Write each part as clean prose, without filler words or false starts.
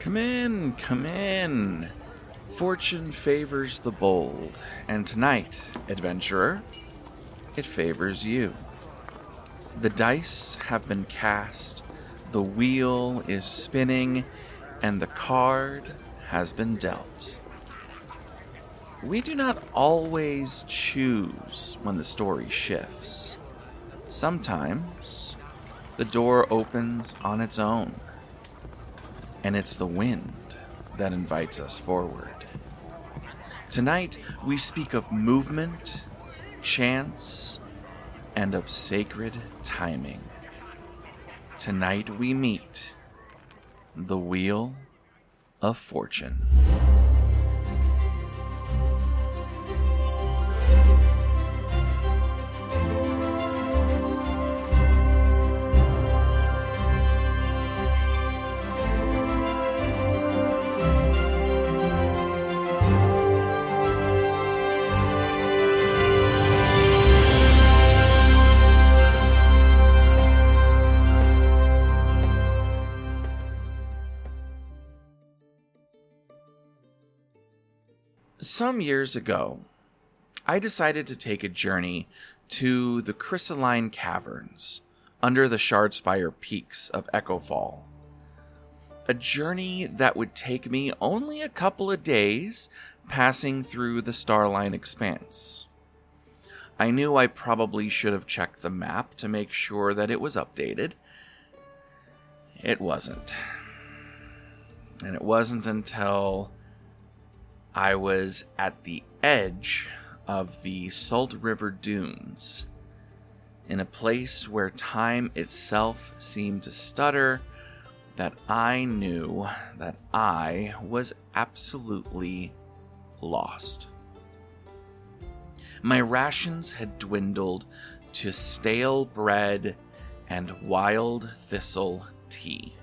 Come in, come in. Fortune favors the bold, and tonight, adventurer, it favors you. The dice have been cast, the wheel is spinning, and the card has been dealt. We do not always choose when the story shifts. Sometimes the door opens on its own, and it's the wind that invites us forward. Tonight, we speak of movement, chance, and of sacred timing. Tonight, we meet the Wheel of Fortune. Some years ago, I decided to take a journey to the Crystalline Caverns under the Shardspire Peaks of Echofall. A journey that would take me only a couple of days, passing through the Starline Expanse. I knew I probably should have checked the map to make sure that it was updated. It wasn't. And it wasn't until I was at the edge of the Salt River Dunes, in a place where time itself seemed to stutter, that I knew that I was absolutely lost. My rations had dwindled to stale bread and wild thistle tea,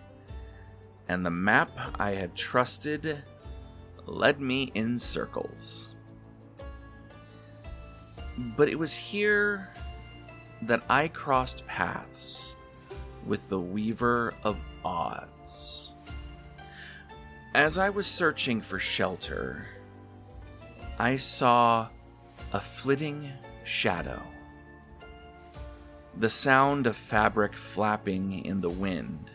and the map I had trusted led me in circles. But it was here that I crossed paths with the Weaver of Odds. As I was searching for shelter, I saw a flitting shadow. The sound of fabric flapping in the wind.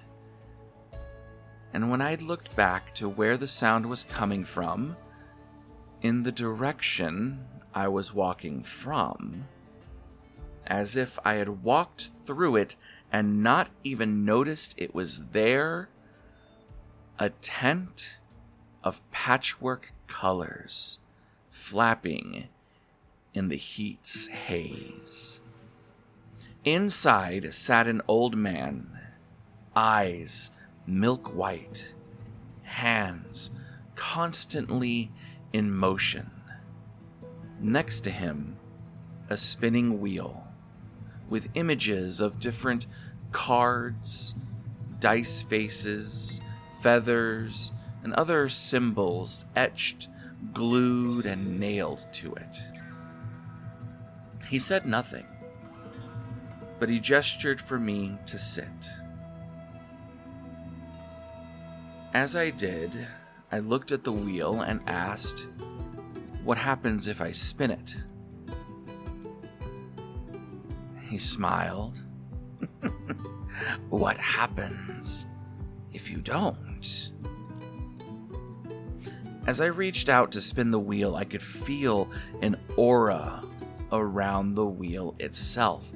And when I looked back to where the sound was coming from, in the direction I was walking from, as if I had walked through it and not even noticed it was there, a tent of patchwork colors flapping in the heat's haze. Inside sat an old man, eyes milk white, hands constantly in motion. Next to him, a spinning wheel with images of different cards, dice faces, feathers, and other symbols etched, glued, and nailed to it. He said nothing, but he gestured for me to sit. As I did, I looked at the wheel and asked, "What happens if I spin it?" He smiled. "What happens if you don't?" As I reached out to spin the wheel, I could feel an aura around the wheel itself,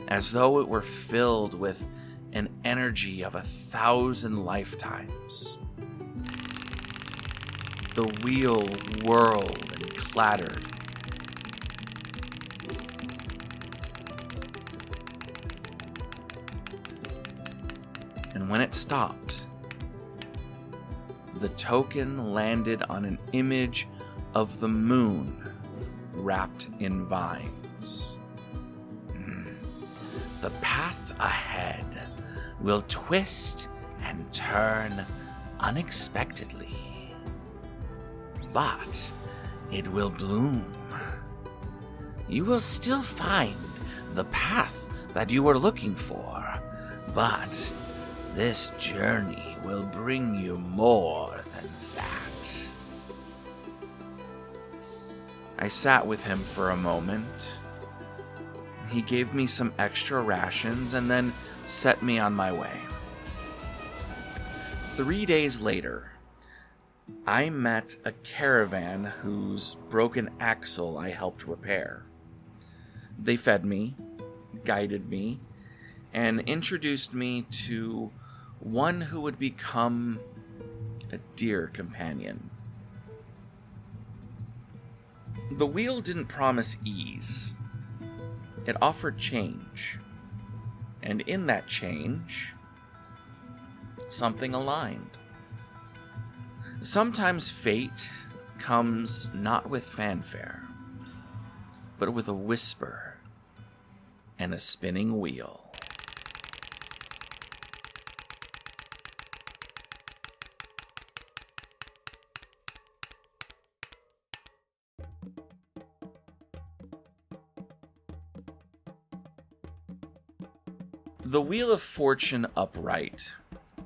as though it were filled with an energy of 1,000 lifetimes. The wheel whirled and clattered. And when it stopped, the token landed on an image of the moon wrapped in vines. The path ahead will twist and turn unexpectedly, but it will bloom. You will still find the path that you were looking for, but this journey will bring you more than that. I sat with him for a moment. He gave me some extra rations and then set me on my way. 3 days later, I met a caravan whose broken axle I helped repair. They fed me, guided me, and introduced me to one who would become a dear companion. The wheel didn't promise ease. It offered change. And in that change, something aligned. Sometimes fate comes not with fanfare, but with a whisper and a spinning wheel. The Wheel of Fortune upright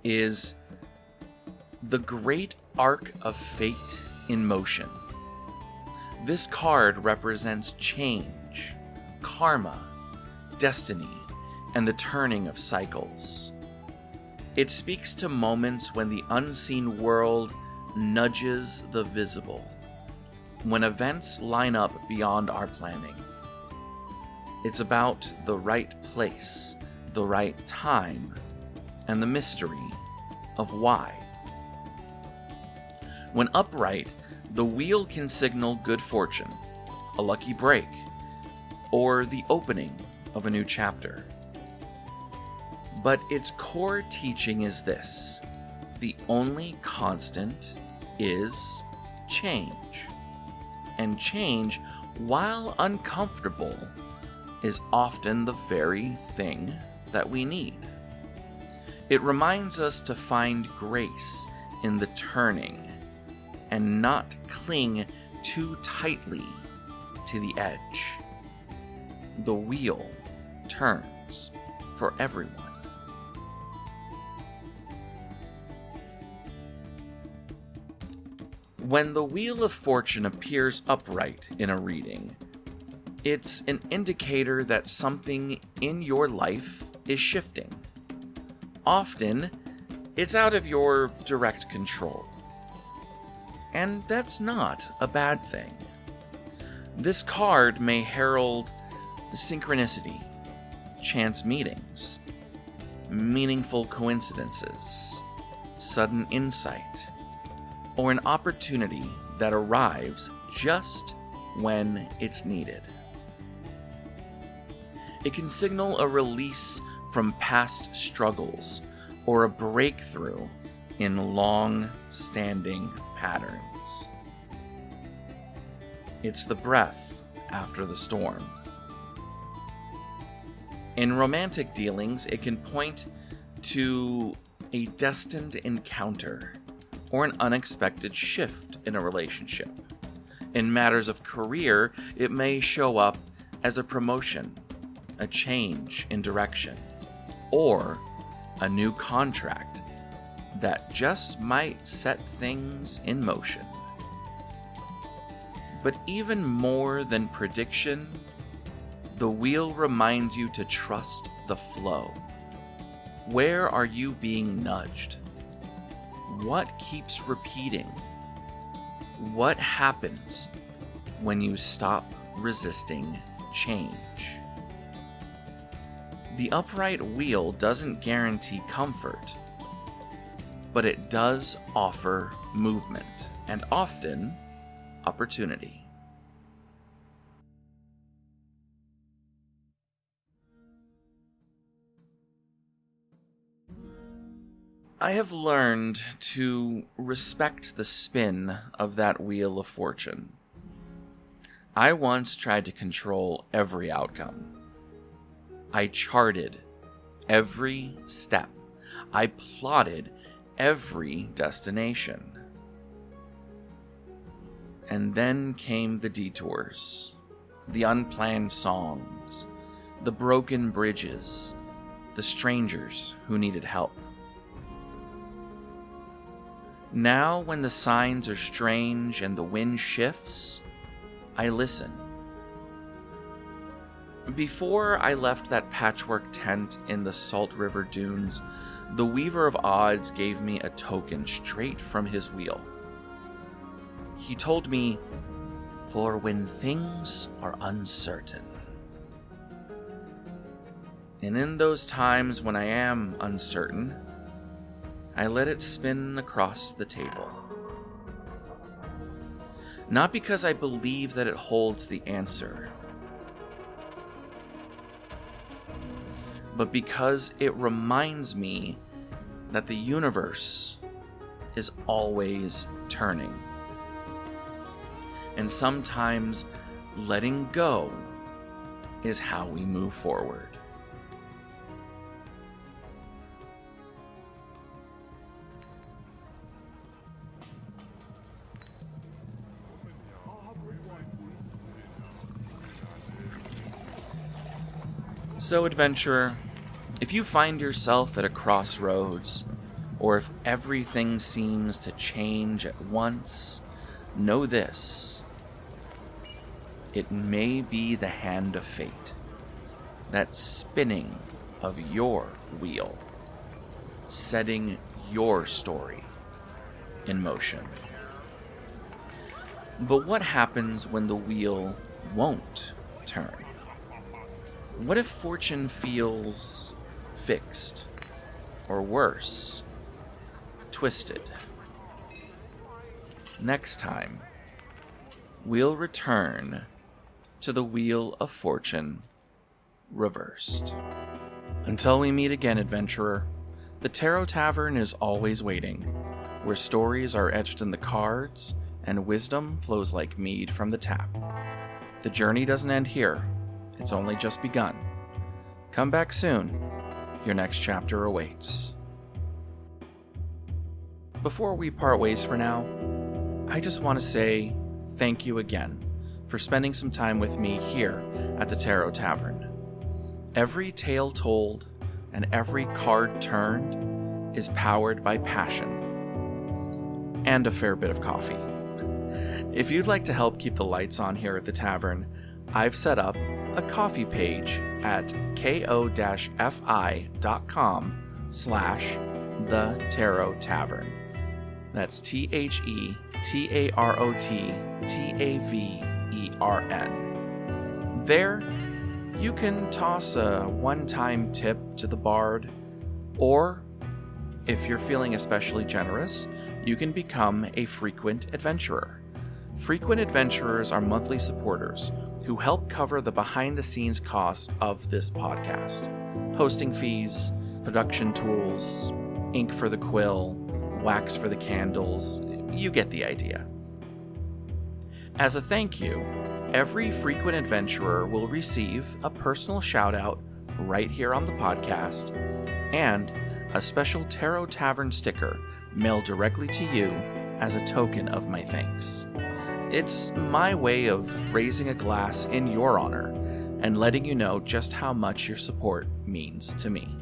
is the great arc of fate in motion. This card represents change, karma, destiny, and the turning of cycles. It speaks to moments when the unseen world nudges the visible, when events line up beyond our planning. It's about the right place, the right time, and the mystery of why. When upright, the wheel can signal good fortune, a lucky break, or the opening of a new chapter. But its core teaching is this: the only constant is change. And change, while uncomfortable, is often the very thing that we need. It reminds us to find grace in the turning and not cling too tightly to the edge. The wheel turns for everyone. When the Wheel of Fortune appears upright in a reading, it's an indicator that something in your life is shifting. Often, it's out of your direct control. And that's not a bad thing. This card may herald synchronicity, chance meetings, meaningful coincidences, sudden insight, or an opportunity that arrives just when it's needed. It can signal a release from past struggles or a breakthrough in long-standing patterns. It's the breath after the storm. In romantic dealings, it can point to a destined encounter or an unexpected shift in a relationship. In matters of career, it may show up as a promotion, a change in direction, or a new contract that just might set things in motion. But even more than prediction, the wheel reminds you to trust the flow. Where are you being nudged? What keeps repeating? What happens when you stop resisting change? The upright wheel doesn't guarantee comfort, but it does offer movement and often opportunity. I have learned to respect the spin of that Wheel of Fortune. I once tried to control every outcome. I charted every step. I plotted every destination. And then came the detours, the unplanned songs, the broken bridges, the strangers who needed help. Now, when the signs are strange and the wind shifts, I listen. Before I left that patchwork tent in the Salt River Dunes, the Weaver of Odds gave me a token straight from his wheel. He told me, "For when things are uncertain." And in those times when I am uncertain, I let it spin across the table. Not because I believe that it holds the answer, but because it reminds me that the universe is always turning. And sometimes letting go is how we move forward. So, adventurer, if you find yourself at a crossroads, or if everything seems to change at once, know this: it may be the hand of fate, that spinning of your wheel, setting your story in motion. But what happens when the wheel won't turn? What if fortune feels fixed, or worse, twisted? Next time, we'll return to the Wheel of Fortune reversed. Until we meet again, adventurer, the Tarot Tavern is always waiting, where stories are etched in the cards and wisdom flows like mead from the tap. The journey doesn't end here. It's only just begun. Come back soon. Your next chapter awaits. Before we part ways for now, I just want to say thank you again for spending some time with me here at the Tarot Tavern. Every tale told and every card turned is powered by passion and a fair bit of coffee. If you'd like to help keep the lights on here at the tavern, I've set up a coffee page at ko-fi.com/The Tarot Tavern. That's TheTarotTavern. There, you can toss a one-time tip to the bard, or if you're feeling especially generous, you can become a frequent adventurer. Frequent adventurers are monthly supporters who help cover the behind-the-scenes costs of this podcast. Hosting fees, production tools, ink for the quill, wax for the candles, you get the idea. As a thank you, every frequent adventurer will receive a personal shout-out right here on the podcast and a special Tarot Tavern sticker mailed directly to you as a token of my thanks. It's my way of raising a glass in your honor and letting you know just how much your support means to me.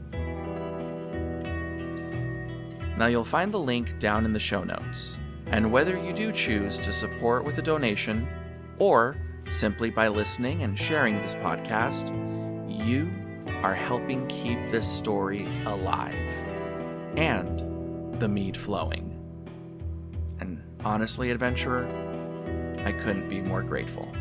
Now you'll find the link down in the show notes, and whether you do choose to support with a donation or simply by listening and sharing this podcast, you are helping keep this story alive and the mead flowing. And honestly, adventurer, I couldn't be more grateful.